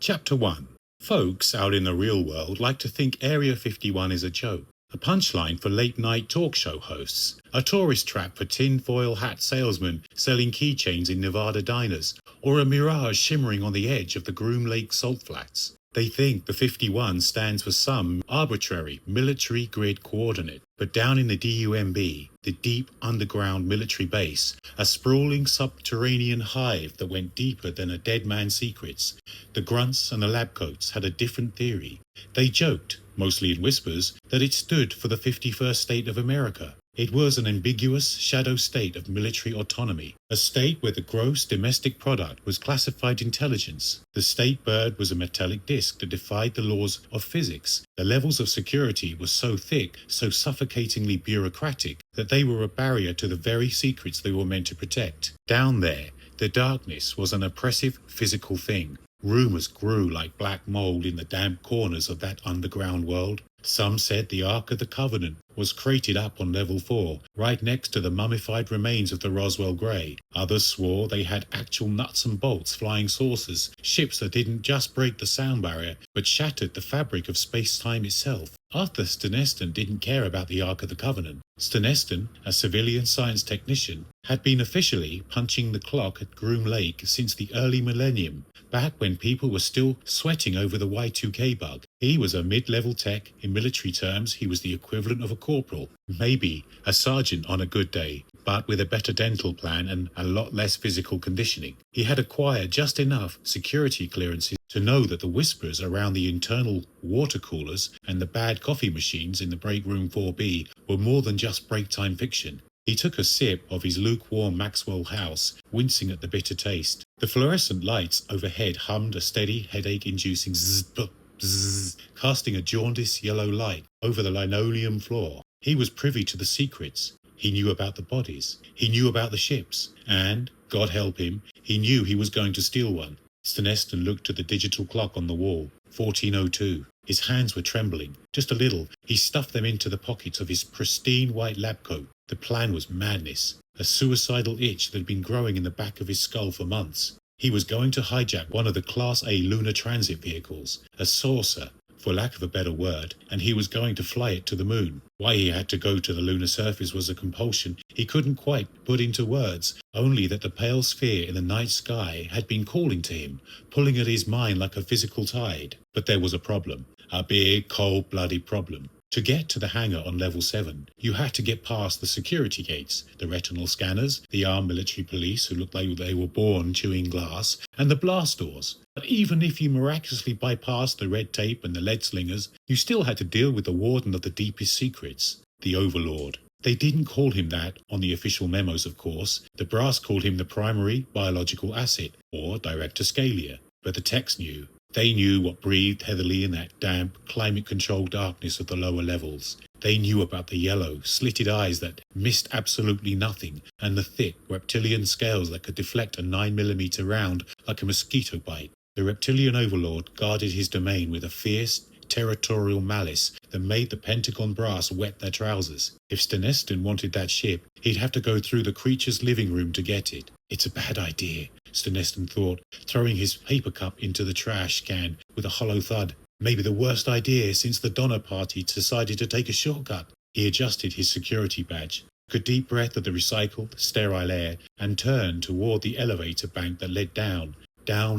Chapter 1. Folks out in the real world like to think Area 51 is a joke, a punchline for late-night talk show hosts, a tourist trap for tin-foil hat salesmen selling keychains in Nevada diners, or a mirage shimmering on the edge of the Groom Lake salt flats. They think the 51 stands for some arbitrary military grid coordinate, but down in the DUMB, the deep underground military base, a sprawling subterranean hive that went deeper than a dead man's secrets, the grunts and the lab coats had a different theory. They joked, mostly in whispers, that it stood for the 51st state of America. It was an ambiguous shadow state of military autonomy, a state where the gross domestic product was classified intelligence. The state bird was a metallic disc that defied the laws of physics. The levels of security were so thick, so suffocatingly bureaucratic, that they were a barrier to the very secrets they were meant to protect. Down there, the darkness was an oppressive physical thing. Rumors grew like black mold in the damp corners of that underground world. Some said the Ark of the Covenant was crated up on level 4, right next to the mummified remains of the Roswell Grey. Others swore they had actual nuts and bolts flying saucers, ships that didn't just break the sound barrier, but shattered the fabric of space-time itself. Arthur Steneston didn't care about the Ark of the Covenant. Steneston, a civilian science technician, had been officially punching the clock at Groom Lake since the early millennium, back when people were still sweating over the Y2K bug. He was a mid-level tech. In military terms, he was the equivalent of a corporal, maybe a sergeant on a good day, but with a better dental plan and a lot less physical conditioning. He had acquired just enough security clearances to know that the whispers around the internal water coolers and the bad coffee machines in the break room 4B were more than just break-time fiction. He took a sip of his lukewarm Maxwell House, wincing at the bitter taste. The fluorescent lights overhead hummed a steady, headache-inducing zzz, bzz, casting a jaundiced yellow light over the linoleum floor. He was privy to the secrets. He knew about the bodies. He knew about the ships. And, God help him, he knew he was going to steal one. Steneston looked at the digital clock on the wall. 14:02. His hands were trembling. Just a little. He stuffed them into the pockets of his pristine white lab coat. The plan was madness, a suicidal itch that had been growing in the back of his skull for months. He was going to hijack one of the Class A lunar transit vehicles, a saucer, for lack of a better word, and he was going to fly it to the moon. Why he had to go to the lunar surface was a compulsion he couldn't quite put into words, only that the pale sphere in the night sky had been calling to him, pulling at his mind like a physical tide. But there was a problem, a big, cold-blooded problem. To get to the hangar on level 7, you had to get past the security gates, the retinal scanners, the armed military police who looked like they were born chewing glass, and the blast doors. But even if you miraculously bypassed the red tape and the lead slingers, you still had to deal with the warden of the deepest secrets, the Overlord. They didn't call him that on the official memos, of course. The brass called him the primary biological asset, or Director Scalia. But the techs knew. They knew what breathed heavily in that damp, climate-controlled darkness of the lower levels. They knew about the yellow, slitted eyes that missed absolutely nothing, and the thick, reptilian scales that could deflect a 9mm round like a mosquito bite. The reptilian overlord guarded his domain with a fierce, territorial malice that made the Pentagon brass wet their trousers. If Steneston wanted that ship, he'd have to go through the creature's living room to get it. It's a bad idea, Steneston thought, throwing his paper cup into the trash can with a hollow thud. Maybe the worst idea since the Donner Party decided to take a shortcut. He adjusted his security badge, took a deep breath of the recycled, sterile air, and turned toward the elevator bank that led down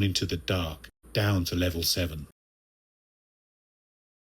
into the dark, down to level 7.